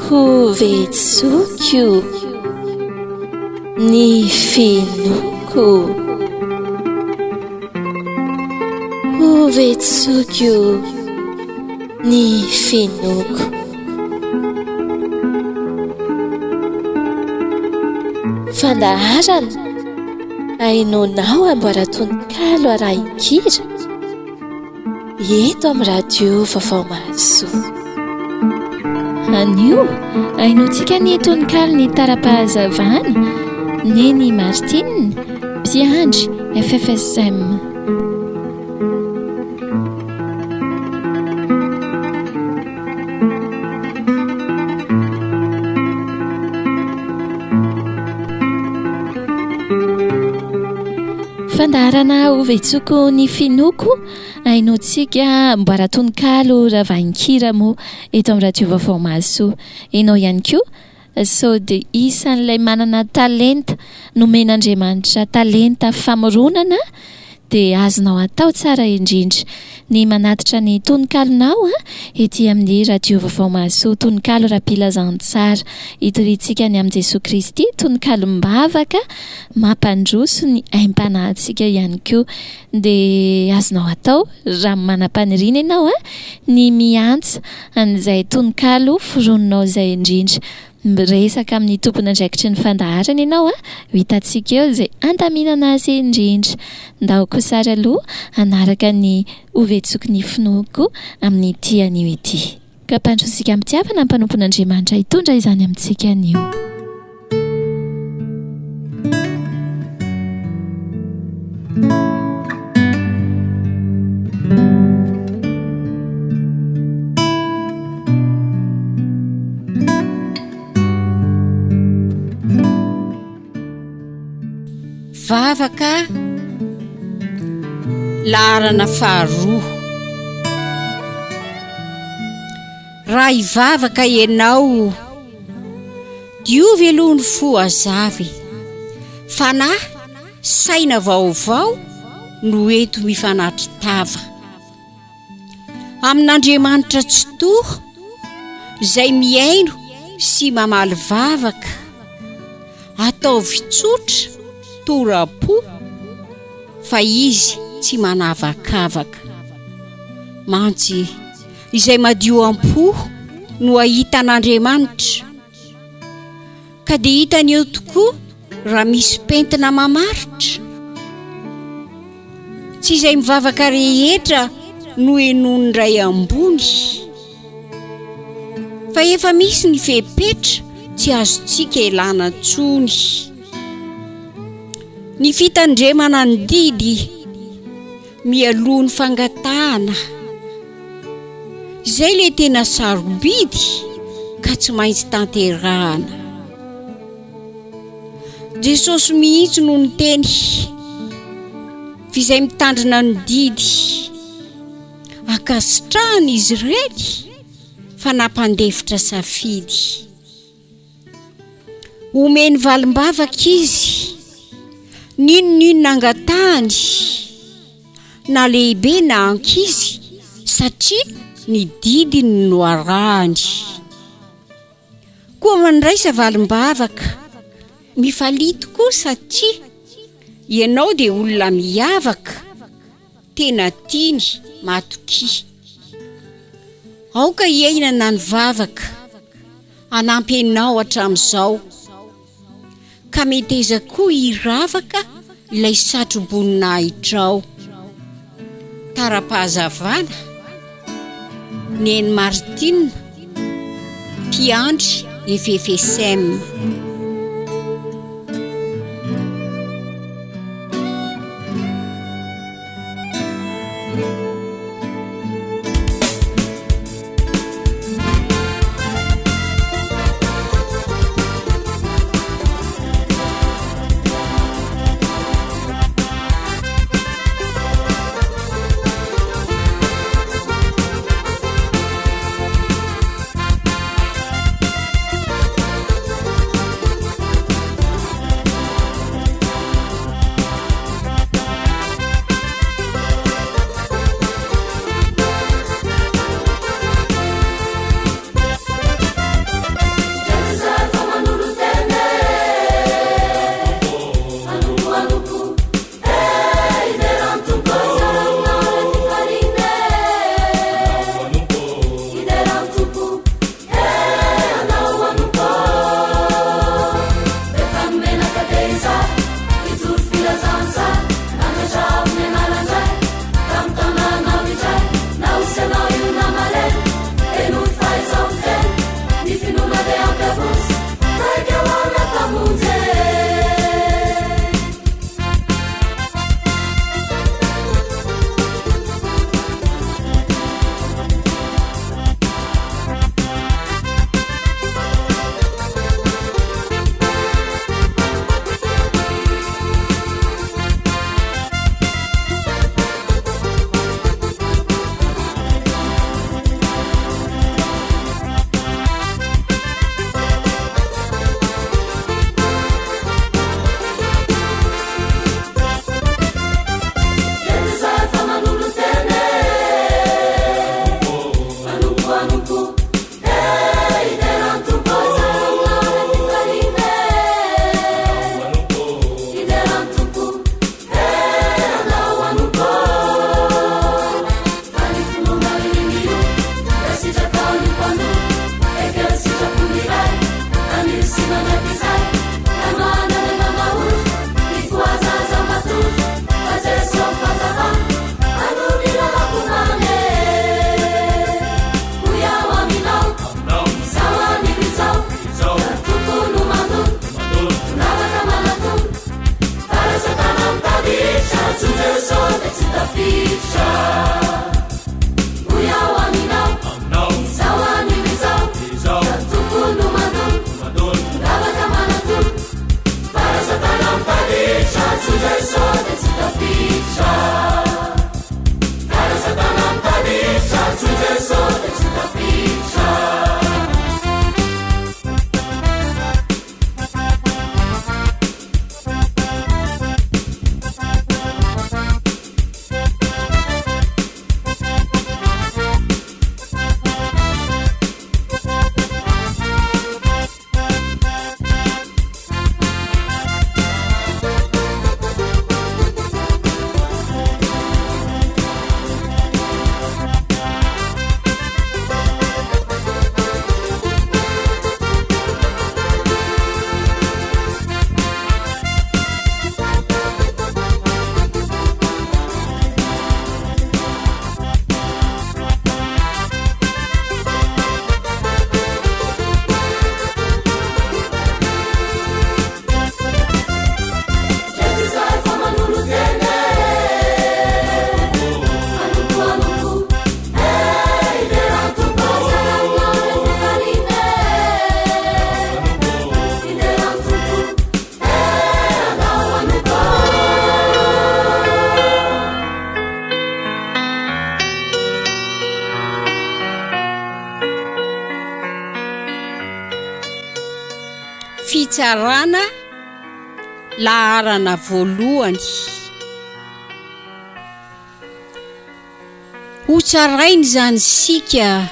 Ho Ventsoiko Ny Finoako. Ho Ventsoiko Ny Finoako. Fandaharana ainonao amboaran-tononkalo arahin-kira eto amin'ny radio vaovao Mahasoa. Anio ainontsika ny tononkalo ny tara-pahazavana Neny Martine mpiandry FFSM. Fandaharana ho Ventsoiko ny Finoako ainontsika mboaran-tononkalo ravahin-kira moa eto amin'ny radio vaovao Mahasoa. Ianao ihany koa sao dia isan'ilay manana talenta nomen'Andriamanitra talenta famoronana dia azonao atao tsara indrindra ny manatitra ny tonokalonao ety amin'ny radio vaovao Mahasoa. Tononkalo raha-pilazantsara hitorintsika ny amin'i Jesosy Kristy, tononkalo mbavaka mampandroso ny aim-panahintsika ihany koa. Dia azonao atao raha manam-paniriana ianao ny miantsa an'izay tononkalo foroninao izay indrindra. Miresaka amin'ny tompony andraikitry ny fandaharana ianao ho hitantsika eo izay andaminana azy indrindra. Ndaoko sara aloha anaraka ny Ho Ventsoiko ny Finoako amin'ny ity anio ity. Ka mpandrosika mitiavana ny mpanompon'Andriamanitra hitondra izany amintsika anio. Vavaka larana faharoa. Raha hivavaka ianao diovy aloha ny fo azavy, fanahy saina vaovao no eto mifanatry tava amin'Andriamanitra tsy toho izay miaino sy mamaly vavaka. Ataovy tsotra torapo fa izy tsy manavakavaka. Mantsy izay madio am-po no ahitan'Andriamanitra, ka dia hitany eo tokoa raha misy pentina mamaritra. Tsy izay mivavaka rehetra no henony ray ambony, fa efa misy ny fepetra tsy azontsika elana ntsony. Ny fitandremana ny didy mialoha ny fangatahana, izay le tena sarobidy ka tsy maintsy tanterahana. Jesosy mihitsy no ny teny fizay mitandrina ny didy, akasitrahana izy ireny fa nampandefitra safidy. Omeny valim-bavaka izy, ninonino nangatahany na lehibe na ankizy, satria ny didiny no arahany. Koa mandraisa valim-bavaka mifalito koa satria ianao dia olona miavaka, tena tiany matoky. Aoka iainana ny vavaka anampy anao hatramin'izao, ka meteza koa hiravaka ilay satroboninahitra. Tara-pahazavana Neny Martine mpiandry FFSM. fitsarana laharana voalohany. Hotsarainy zany sika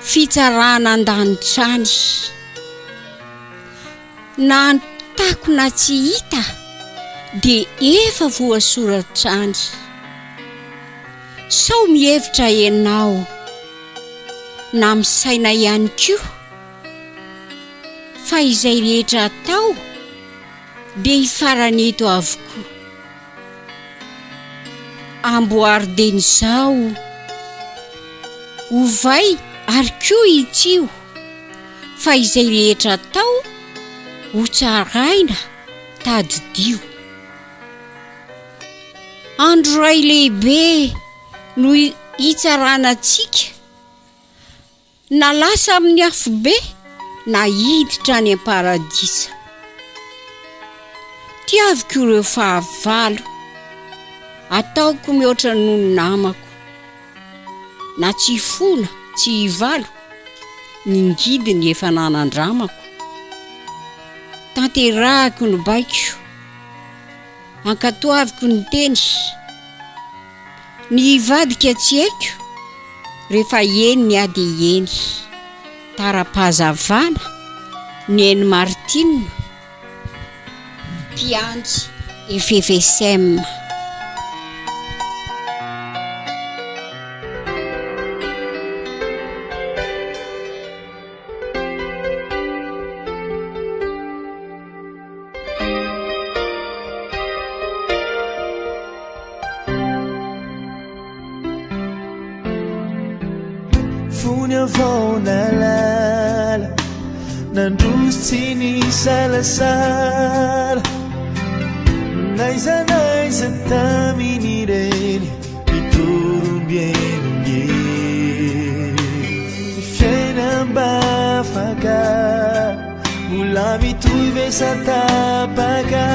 fitsarana an-danitrany, na antako na tsy hita dia efa voasoratrany. Sao mihevitra ianao na misaina ihany koa fa izay rehetra atao dia hifarany eto avokoa. Amboariden izao ovay ary koa itio fa izay rehetra atao ho tsaraina tadidio. Andro ray lehibe no hitsaranatsika, na lasa amin'ny afobe na hiditra any am-paradisa. Tiaviko ireo fahavalo, ataoko mihoatra noho ny namako, na tsy fona tsy hivalo ny ngidiny efa nanandramako. Tanterahako ny baiko, ankatoaviko ny teny, ny hivadika tsy haiko rehefa eny ny ady eny. Tara-pahazavana ny eny Martina, mpiandry FFSM. Fony avao nalala, nandrozy tsy ny salasala. Naiza naiza tamin'ireny mitorombienongeny. Ny fiainam-bafaka mbola mitohy vesatapaka.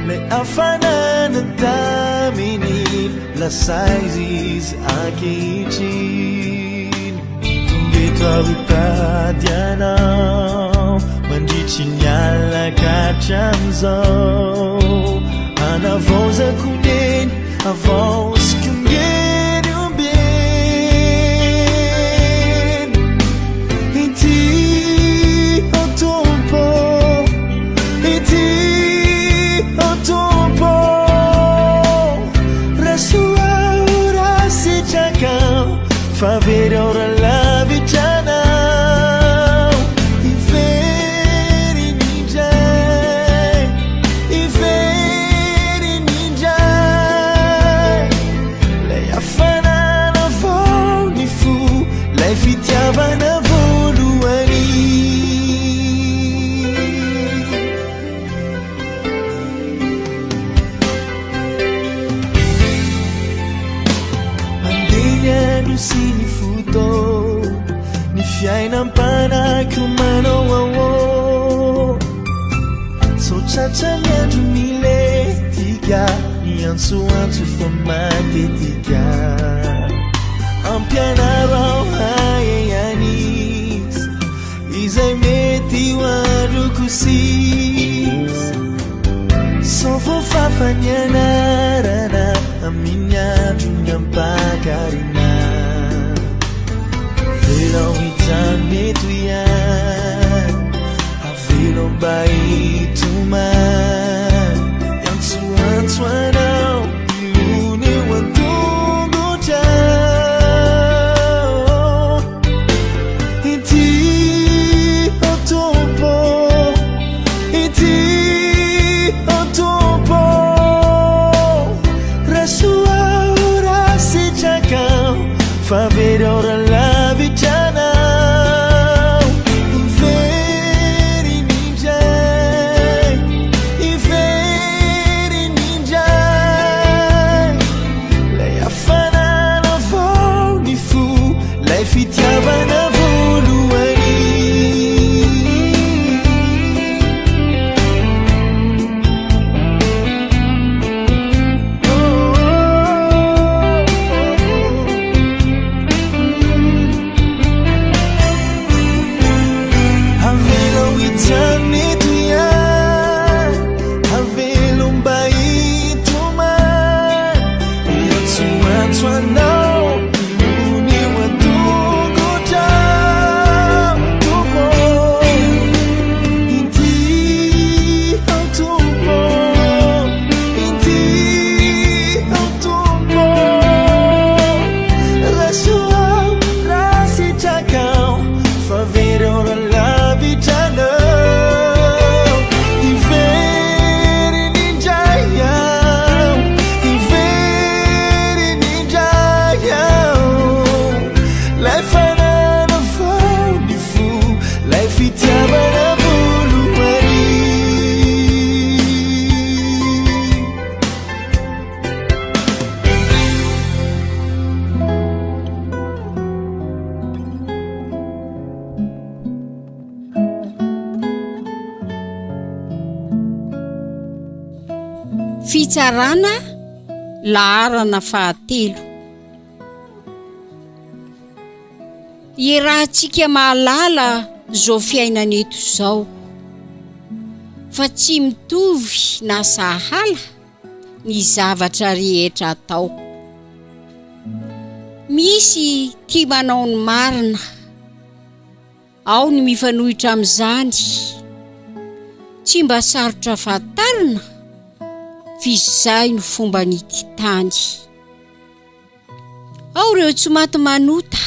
Le afanana tamin'ny lasaizy ankehitriny. Tongeto avitady anao mandritry ny alaka hatram'izao. Anavaozako neny avaoziko ngeny ombeny. Ity o tompo, ity o tompo, rasuaura sitracão, favere ora lavitranao. Iveri ninjay, iveri ninjay. Lay afanana vao ny fo, lay fitiavana voalohany. Andro sy ny foto, ny fiainam-panaky manao ao. Tsotratra ny andro miletika, ny antsoantso fa matetika. Ampianaro ao hayayanisy, izay mety ho androko sisy. Sofo fafany anarana amin'ny andro ny ampakarina. Avelao hitanmeto ihany, avelao mba hitomany. Antsoantso anao ilony eo an-tongotrao. Ity o tompo, ity o tompo, rasuaura sitracão, favere ora lavitranao. Fitsarana laharana fahatelo. Iarahantsika mahalala zao fiainana eto zao, fa tsy mitovy na sahala ny zavatra rehetra atao. Misy tia manao ny marina, ao ny mifanohitra amin'izany, tsy mba sarotra fantarina fizay ny fomba nyty tany. Ao ireo tsy maty manota,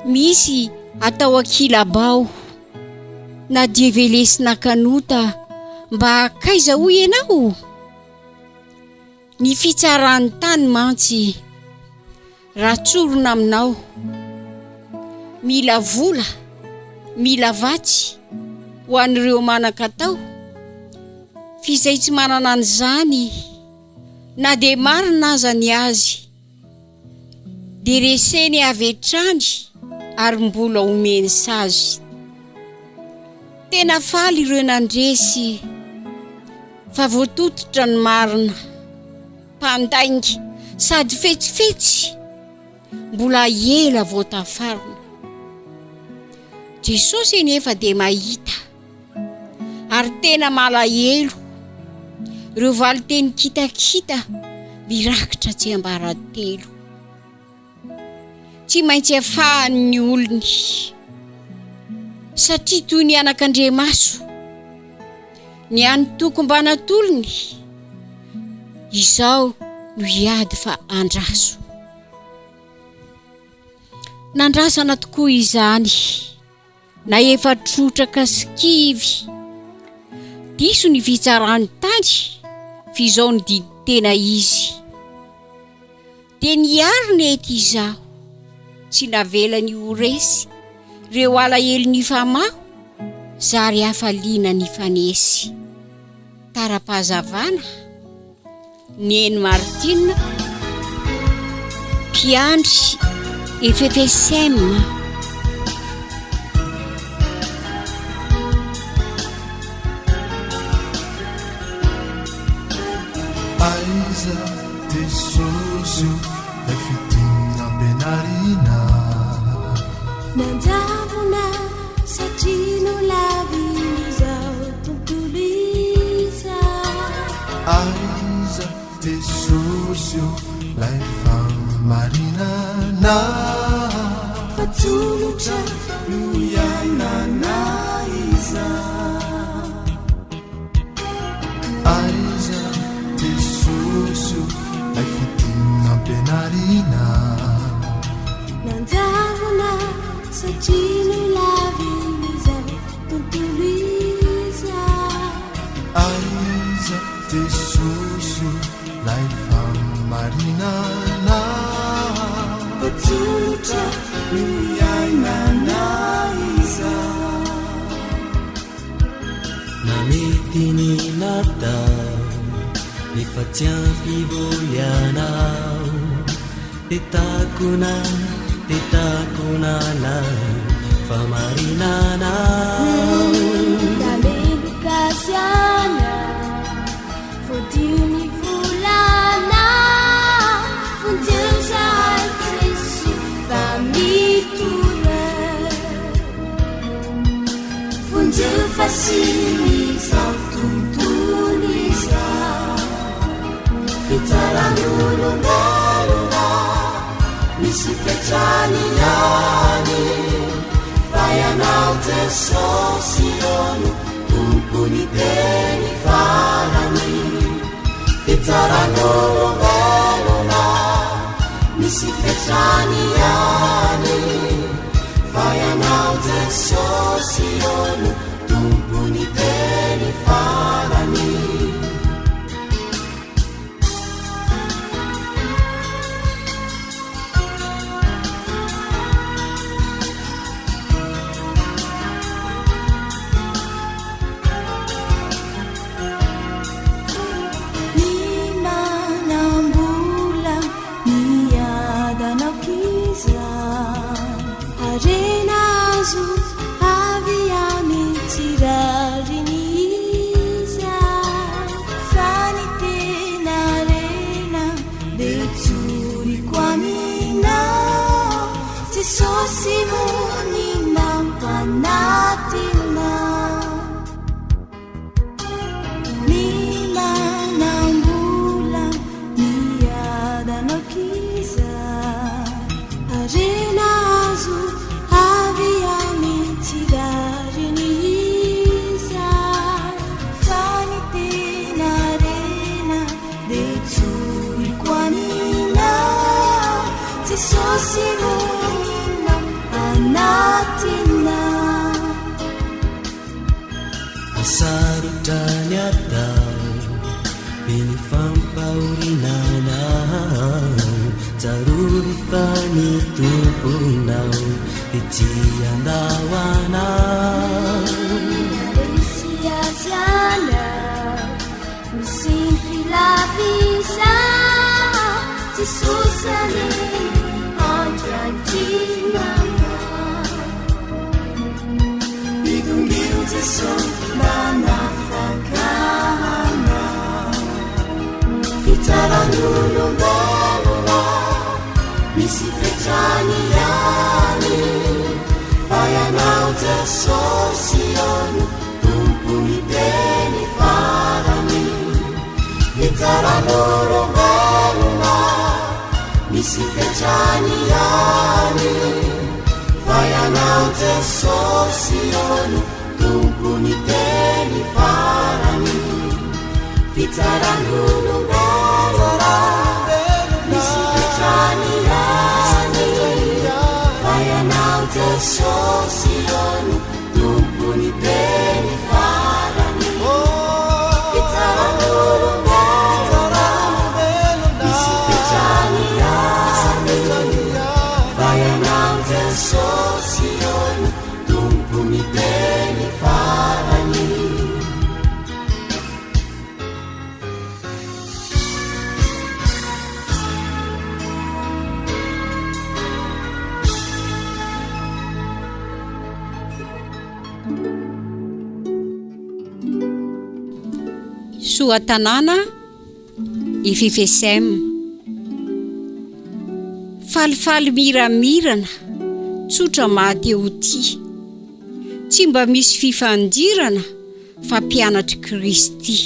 misy atao akilabao na dia velesina kanota mba kaiza hoy ianao. Ny fitsaran'ny tany mantsy ratsorona aminao, mila vola, mila vatsy ho an'ireo manan-katao, fizay tsy manana an'izany na dia marina aza ny azy dia reseny avy hatrany ary mbola omeny sazy. Tena faly ireo nandresy fa voatototra ny marina, mpandainga sady fetsifetsy, mbola ela vao tafarina. Jesosy nefa dia mahita ary tena malahelo ireo valiteny kitakita mirakitra tsy ambaratelo. Tsy maintsy afahan'ny olony satria toy ny anak'Andriamaso, ny an'toko mbana tolony, izao no hiady fa andraso. Nandrasana tokoa izany, na efa trotraka sikivy, diso ny fitsaran'ny tany, fizao ny didy tena izy. Dia niarina ety izao, tsy navela ny horesy, reo alahelo ny famaho, zary hafaliana ny fanesy. Tara-pahazavana, Neny Martina, mpiandry FFSM. Aiza Jesosy efitiny ampenarina, nanjavona satria nolaviny izao tontolo izao. aiza Jesosy lay famarinana, fatsolotra no iainana izao. aiza Jesosy lay fitiny ampenarina, nanjavona satria nolaviny izao tontolo izao. aiza Jesosy lay famarinana, fatsolotra no iainana izao. Namety ny natao nefa tsy ampivolianao, tetakonana famarinanao. Damelokasiana fodio ny volana, fonjeo zahay Jesy fa mitore, fonjeo fasiny izao tontolo izao. Fitsaran'olombelona misy fetrany ihany, fa ianao Jesosy ono tompony teny farany. Fitsaran'olombelona misy fetrany ihany, fa ianao Jesosy ono tompony teny farany. Aviami tirari niza, fani anatina mimanambola miadanakiza arenazo avy amitsidariniza fa ny tena rena de tsorikoanina Jesosy ronina anatina Sarotrany atao benifampahorinanao Jarony fa ny tomponao de tsy andao anao misy aziana misy filavisa Jesosy aleny andrakinana idongiro Jesosy manafakana fitaran'olombelona misy fetrany ihany fa ianao Jesosy ono tompony teny farany fitaran'olombelona misy fetrany ihany fa ianao Jesosy ono tompony teny farany fitaran'olombelona misy fetrany ihany fa ianao Jesosy ono tompony teny farany fitaran'olombelona misy fetrany ihany fa ianao Jesosy ono tompony teny farany Soatanana ififesem falifaly miramirana tsotra mahateo ty tsy mba misy fifandirana fa mpianatry Kristy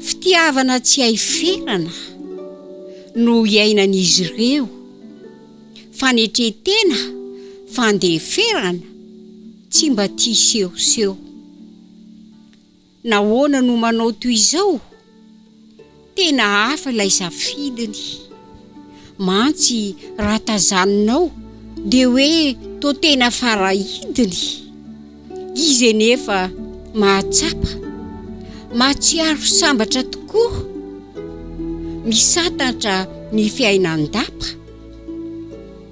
fitiavana tsy haiferana no iainan'izy ireo fanetretena fandeferana tsy mba tia sehoseo nahoana no manao toy izao tena hafa ilay safidiny mantsy raha tazaninao de hoe to tena farahidiny izy nefa mahatsapa mahatsiaro sambatra tokoa misatatra ny fiainan-dapa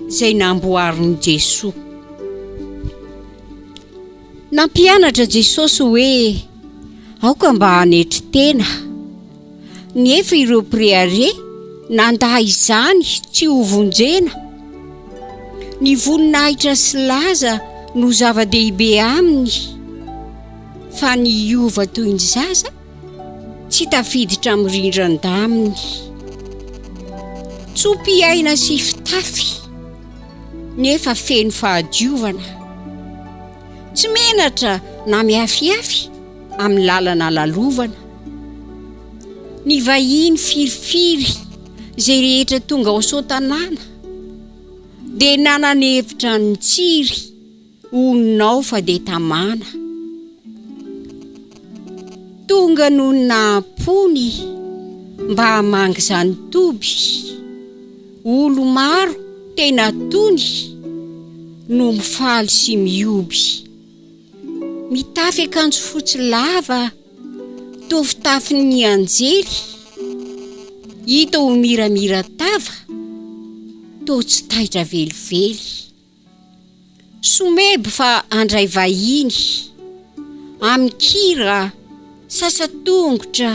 zay namboarin'i Jesosy nampianatra Jesosy hoe aoka mba hanetry tena nefa ireo priare nandaha izany tsy hovonjena ny voninahitra sy laza no zava-dehibe aminy fa ny iova toy ny zaza tsy tafiditra mirindran-daminy tsopy aina sy fitafy nefa feno fahadiovana tsy menatra na miafiafy amin'ny lalana lalovana ny vahiny firifiry zay rehetra tonga ao Sotanana de nananevitra ny tsiry oninao fa de tamana tonga no nampony mba hamangy zany toby olo maro tena tony no mifaly sy mioby mitafy akanjo fotsy lava tovy tafin'ny anjely hita ho miramira tava to tsy taitra velively someby fa andray vahiny amikira sasatongotra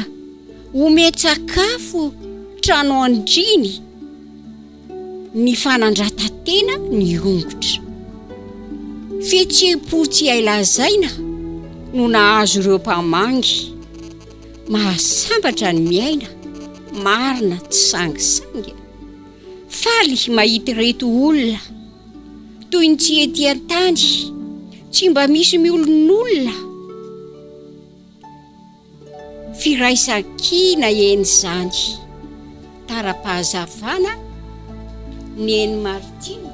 ometsakafo trano andriny ny fanandratantena ny ongotra fihetsem-po tsy ailazaina no nahazo ireo mpamangy mahasambatra ny miaina marina tsy sangisangy faly mahita reto olona toy ny tsy ety an-tany tsy mba misy miolon'olona firaisan-kina eny zany. Tara-pahazavana ny eny Martina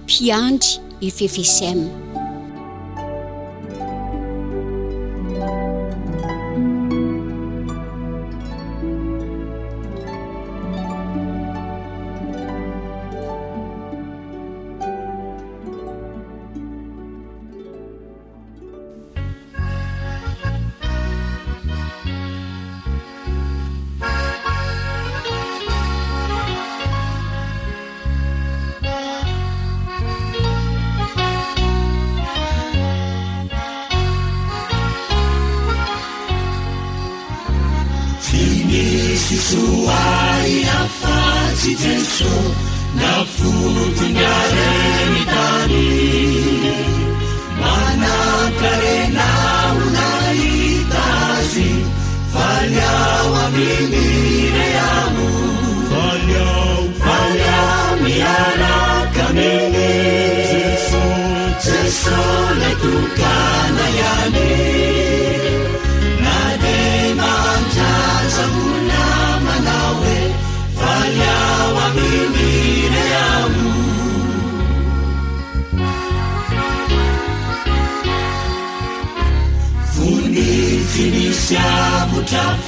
mpiandry FFSM. Suai afatsy Jesu nafutungareni tani manakarena unaitazi falyao amimireamu falyao miaraka mimi Jesu letukana yani nade manjaza nawe falyao amimireamu funifinisyavo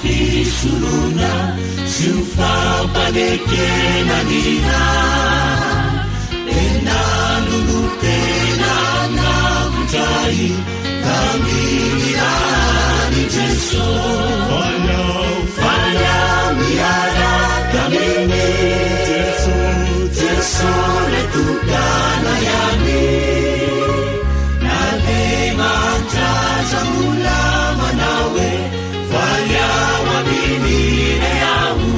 fisuluna siufapanekenanina enanulutena navutrai kamilirani Jesu falyao miaraka mimi Jesu letukana yani nade manjaza mulama nawe falyao amimireamu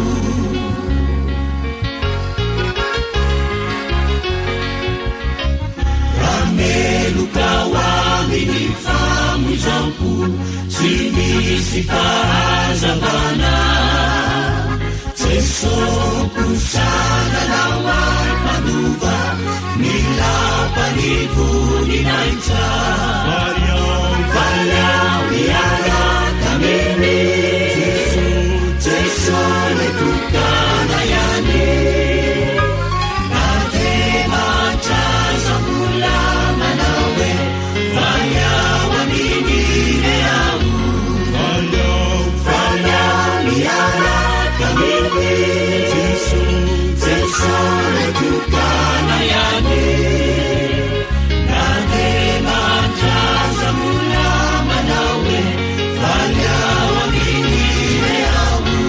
ramelukawamini famuzampu simisy fahazavana Jesu kusana nawai manova milapani voninaitra falyao miaraka mimi Jesu letukana yani nade manjaza mulama nawe falyao amimireamu falyao miaraka mimi Jesu letukana yani nade manjaza mulama nawe falyao amimireamu.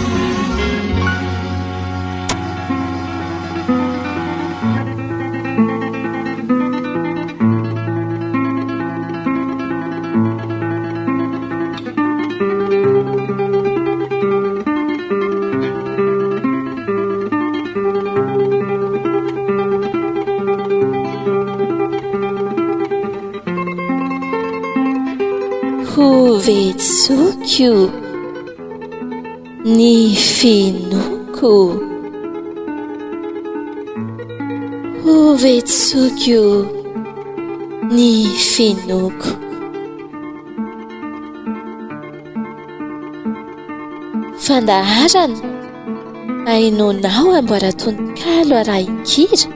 Ventsoiko ny Finoako. Ventsoiko ny Finoako. Fandaharana ainonao amboaratononkalo arahin-kira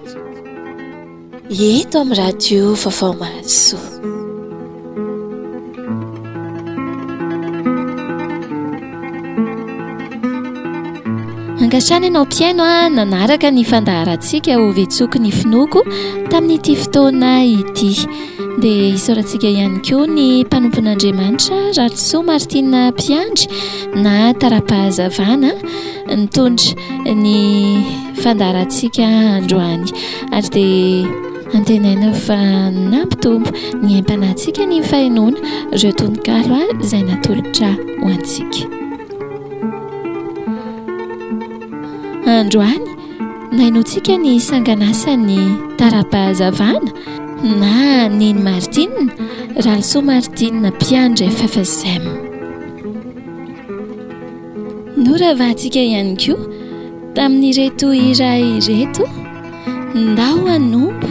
eto amin'ny radio Vaovao Mahasoa. Angatrany ianao mpiaino nanaraka ny fandaharantsika ho Ventsoiko ny Finoako tamin'ity fotoana ity. Dia isaorantsika ihany koa ny mpanompon'Andriamanitra Rahasoa Martina Mpiandry na tara-pahazavana nitondra ny fandaharantsika androany. Ary dia antenaina fa nampitombo ny aimpanantsika ny fahainoana ireo tononkalo izay natolotra ho antsika. Androany nainontsika ny sanganasan'ny tara-pahazavana na neny Martina Rahasoa Martina Mpiandry FFSM. Noravahantsika ihany koa tamin'ireto iray ireto ndao anombo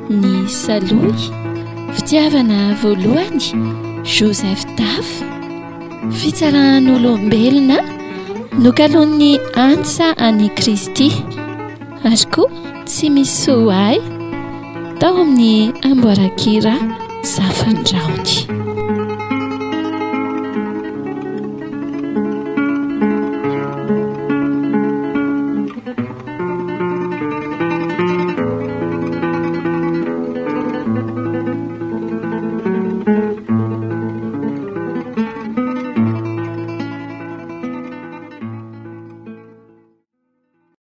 ny saloy fitiavana voalohany Joseph Daf, fitsarahan'olombelona nokalon'ny antsa any Kristy, ary koa tsy misy soay tao amin'ny amboarakira Zafandraony.